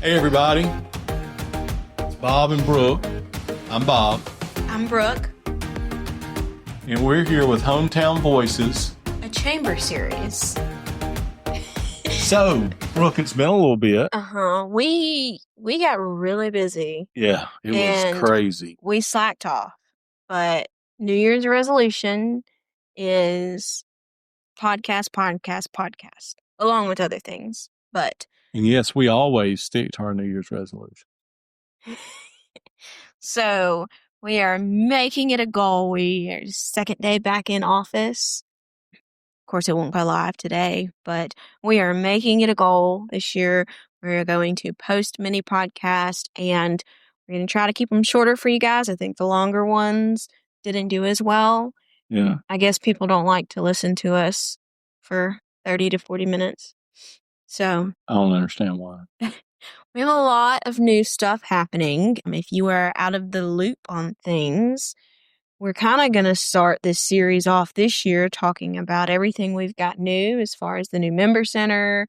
Hey, everybody. It's Bob and Brooke. I'm Bob. I'm Brooke. And we're here with Hometown Voices. A chamber series. So, Brooke, it's been a little bit. We got really busy. Yeah, it was crazy. We slacked off. But New Year's resolution is podcast, along with other things. But And yes, we always stick to our New Year's resolution. so we are making it a goal. We are second day back in office. Of course, it won't go live today, but we are making it a goal this year. We're going to post mini podcasts, and we're going to try to keep them shorter for you guys. I think the longer ones didn't do as well. Yeah. I guess people don't like to listen to us for 30 to 40 minutes. So I don't understand why. we have a lot of new stuff happening. If you are out of the loop on things, we're kind of going to start this series off this year talking about everything we've got new as far as the new member center,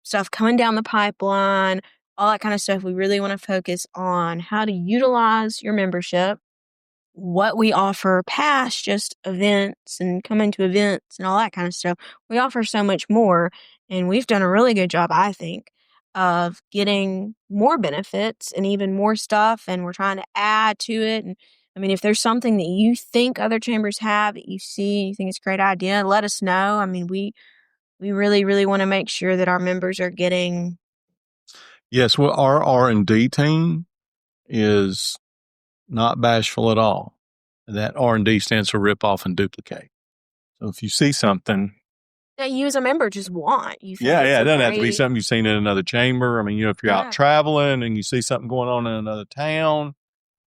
stuff coming down the pipeline, all that kind of stuff. We really want to focus on how to utilize your membership, what we offer past just events and coming to events and all that kind of stuff. We offer so much more, and we've done a really good job, I think, of getting more benefits and even more stuff, and we're trying to add to it. And I mean, if there's something that you think other chambers have that you see and you think it's a great idea, let us know. I mean, we really, really want to make sure that our members are getting. Yes, well, our R&D team is not bashful at all. That R&D stands for rip off and duplicate. So if you see something that you as a member just want. It doesn't have to be something you've seen in another chamber. I mean, if you're out traveling and you see something going on in another town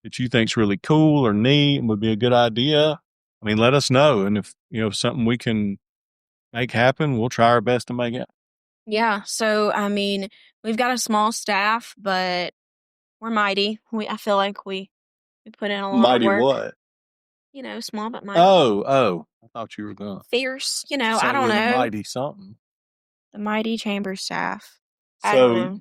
that you think's really cool or neat and would be a good idea, I mean, let us know. And if, something we can make happen, we'll try our best to make it. Yeah. So, I mean, we've got a small staff, but we're mighty. I feel like we put in a lot of work. Mighty what? Small but mighty. Oh. I thought you were going to. Fierce, I don't know. Mighty something. The mighty chamber staff. I don't know.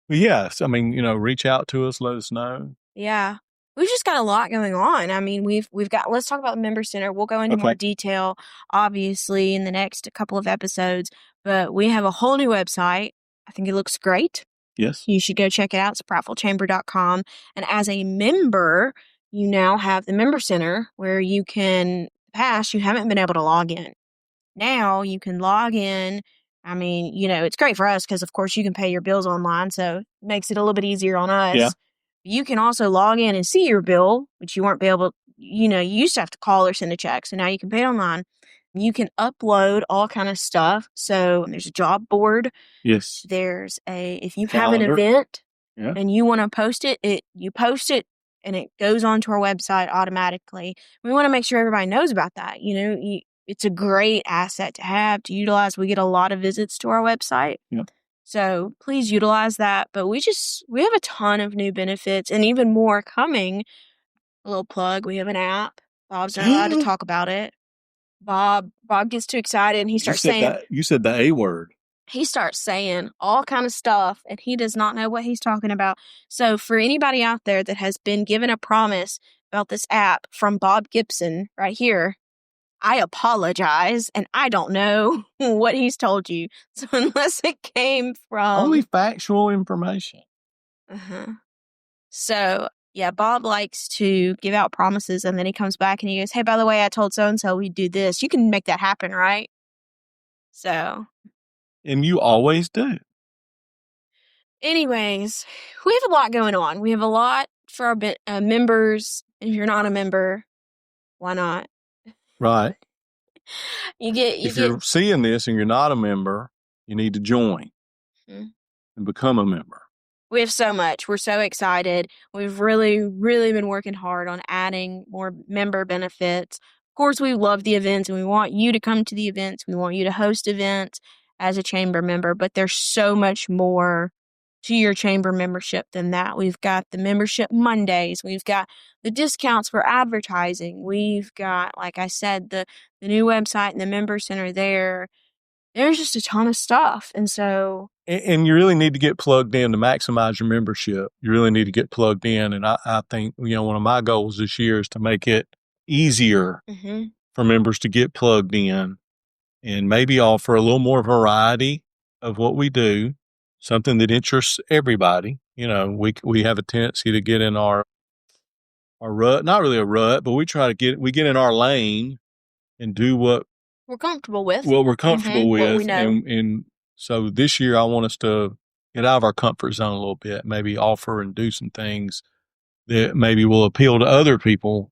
Yes. I mean, reach out to us. Let us know. Yeah. We've just got a lot going on. I mean, we've got, let's talk about the member center. We'll go into more detail, obviously, in the next couple of episodes, but we have a whole new website. I think it looks great. Yes. You should go check it out. It's prattvilleChamber.com. And as a member, you now have the member center where you can, past, you haven't been able to log in. Now you can log in. I mean, it's great for us because, of course, you can pay your bills online, so it makes it a little bit easier on us. Yeah. You can also log in and see your bill, which you weren't able, you used to have to call or send a check. So now you can pay it online. You can upload all kind of stuff. So there's a job board. Yes. There's if you have an event and you want to post it, you post it and it goes onto our website automatically. We want to make sure everybody knows about that. It's a great asset to have, to utilize. We get a lot of visits to our website. Yep. So please utilize that. But we have a ton of new benefits and even more coming. A little plug. We have an app. Bob's not allowed to talk about it. Bob gets too excited and he starts saying. You said the A word. He starts saying all kind of stuff and he does not know what he's talking about. So for anybody out there that has been given a promise about this app from Bob Gibson right here, I apologize, and I don't know what he's told you. So unless it came from... Only factual information. So, yeah, Bob likes to give out promises, and then he comes back and he goes, hey, by the way, I told so-and-so we'd do this. You can make that happen, right? So... And you always do. Anyways, we have a lot going on. We have a lot for our members. If you're not a member, why not? Right. If you're seeing this and you're not a member, you need to join and become a member. We have so much. We're so excited. We've really, really been working hard on adding more member benefits. Of course, we love the events and we want you to come to the events. We want you to host events as a chamber member, but there's so much more to your chamber membership than that. We've got the membership Mondays. We've got the discounts for advertising. We've got, like I said, the new website and the member center there. There's just a ton of stuff. And so and you really need to get plugged in to maximize your membership. You really need to get plugged in. And I think, one of my goals this year is to make it easier for members to get plugged in and maybe offer a little more variety of what we do, something that interests everybody. We have a tendency to get in our rut, not really a rut, but we get in our lane and do what we're comfortable with. What we're comfortable with. What we know. And so this year I want us to get out of our comfort zone a little bit, maybe offer and do some things that maybe will appeal to other people,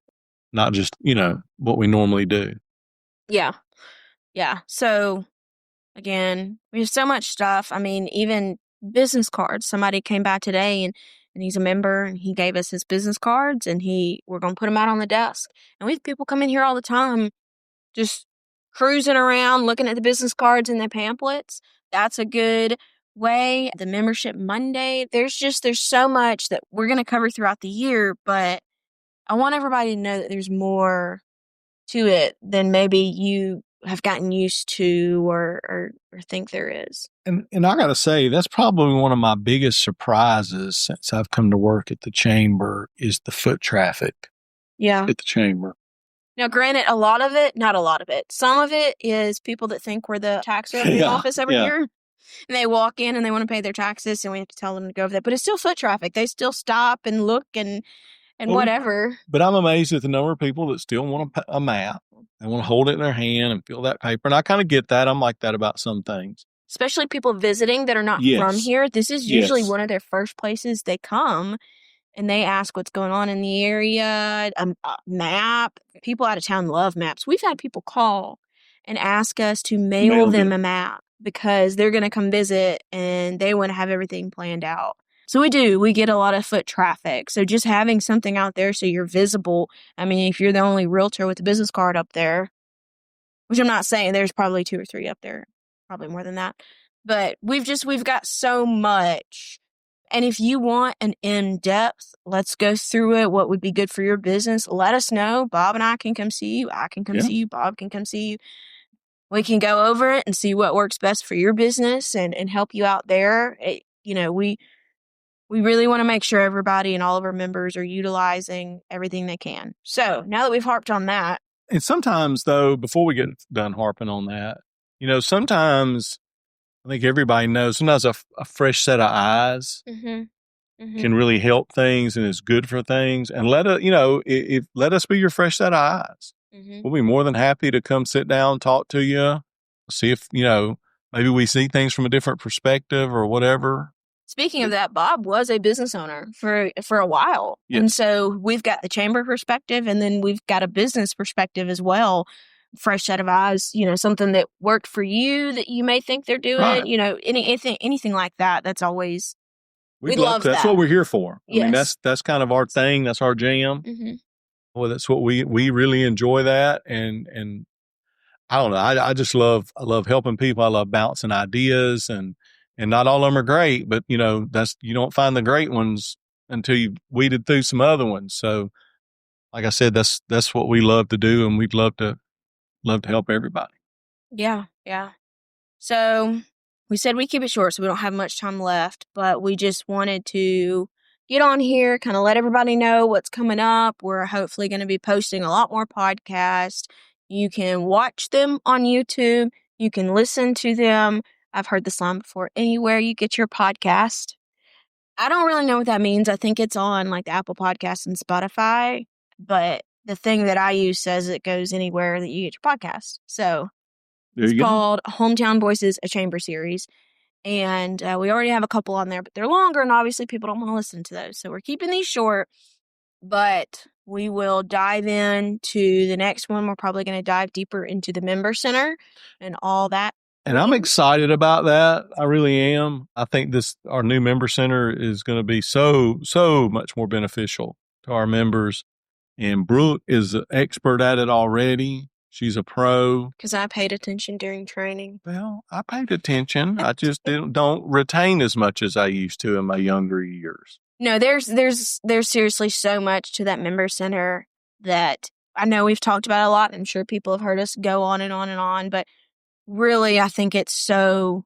not just, what we normally do. Yeah. Yeah. So again, we have so much stuff. I mean, even business cards. Somebody came by today and he's a member and he gave us his business cards and we're going to put them out on the desk. And we have people come in here all the time just cruising around looking at the business cards and the pamphlets. That's a good way. The membership Monday, there's so much that we're going to cover throughout the year, but I want everybody to know that there's more to it than maybe you have gotten used to or think there is. And I got to say, that's probably one of my biggest surprises since I've come to work at the chamber is the foot traffic. Yeah. At the chamber. Now, granted, not a lot of it. Some of it is people that think we're the tax revenue office every year. And they walk in and they want to pay their taxes and we have to tell them to go over that. But it's still foot traffic. They still stop and look and whatever. But I'm amazed at the number of people that still want a map. They want to hold it in their hand and feel that paper. And I kind of get that. I'm like that about some things. Especially people visiting that are not from here. This is usually one of their first places they come. And they ask what's going on in the area, a map. People out of town love maps. We've had people call and ask us to mail them a map because they're going to come visit and they want to have everything planned out. So we do. We get a lot of foot traffic. So just having something out there so you're visible. I mean, if you're the only realtor with a business card up there, which I'm not saying, there's probably 2 or 3 up there, probably more than that. But we've got so much. And if you want an in-depth, let's go through it, what would be good for your business, let us know. Bob and I can come see you. I can come see you. Bob can come see you. We can go over it and see what works best for your business and help you out there. We really want to make sure everybody and all of our members are utilizing everything they can. So now that we've harped on that. And sometimes, though, before we get done harping on that, sometimes I think everybody knows sometimes a fresh set of eyes can really help things and is good for things. And let us be your fresh set of eyes. We'll be more than happy to come sit down, talk to you, see if, maybe we see things from a different perspective or whatever. Speaking of that, Bob was a business owner for a while. Yes. And so we've got the chamber perspective and then we've got a business perspective as well. Fresh set of eyes, something that worked for you that you may think they're doing, right. Anything like that. That's always, we love that. That's what we're here for. Yes. I mean, that's kind of our thing. That's our jam. Well, that's what we really enjoy that. And I don't know. I just love helping people. I love bouncing ideas and not all of them are great, but you don't find the great ones until you've weeded through some other ones. So like I said, that's what we love to do. And we'd love to help everybody. Yeah. So we said we keep it short, so we don't have much time left, but we just wanted to get on here, kind of let everybody know what's coming up. We're hopefully going to be posting a lot more podcasts. You can watch them on YouTube. You can listen to them. I've heard this line before, anywhere you get your podcast. I don't really know what that means. I think it's on like the Apple Podcasts and Spotify, but the thing that I use says it goes anywhere that you get your podcast. So it's called Hometown Voices, a chamber series. And we already have a couple on there, but they're longer and obviously people don't want to listen to those. So we're keeping these short, but we will dive into the next one. We're probably going to dive deeper into the member center and all that. And I'm excited about that. I really am. I think our new member center is going to be so much more beneficial to our members. And Brooke is an expert at it already. She's a pro. Because I paid attention during training. Well, I paid attention. I just don't retain as much as I used to in my younger years. No, there's seriously so much to that member center that I know we've talked about a lot. I'm sure people have heard us go on and on and on, but really I think it's so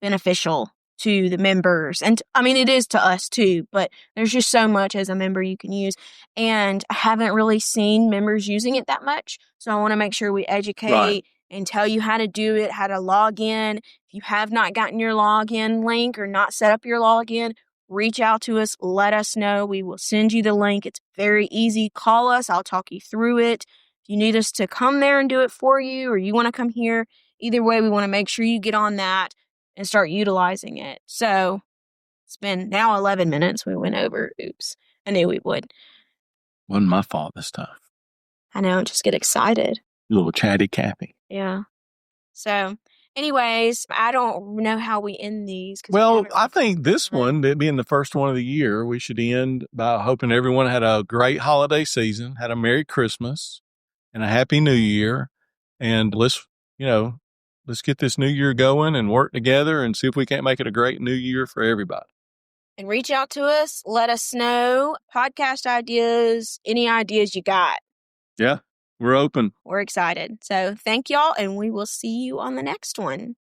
beneficial to the members. And I mean, it is to us too, but there's just so much as a member you can use. And I haven't really seen members using it that much. So I want to make sure we educate and tell you how to do it, how to log in. If you have not gotten your login link or not set up your login, reach out to us. Let us know. We will send you the link. It's very easy. Call us. I'll talk you through it. If you need us to come there and do it for you, or you want to come here, either way, we want to make sure you get on that and start utilizing it. So it's been now 11 minutes. We went over. Oops. I knew we would. Wasn't my fault this time. I know. Just get excited. Little chatty Cappy. Yeah. So anyways, I don't know how we end these. Well, I think this one, being the first one of the year, we should end by hoping everyone had a great holiday season, had a Merry Christmas and a Happy New Year. And let's get this new year going and work together and see if we can't make it a great new year for everybody. And reach out to us. Let us know podcast ideas, any ideas you got. Yeah, we're open. We're excited. So thank y'all, and we will see you on the next one.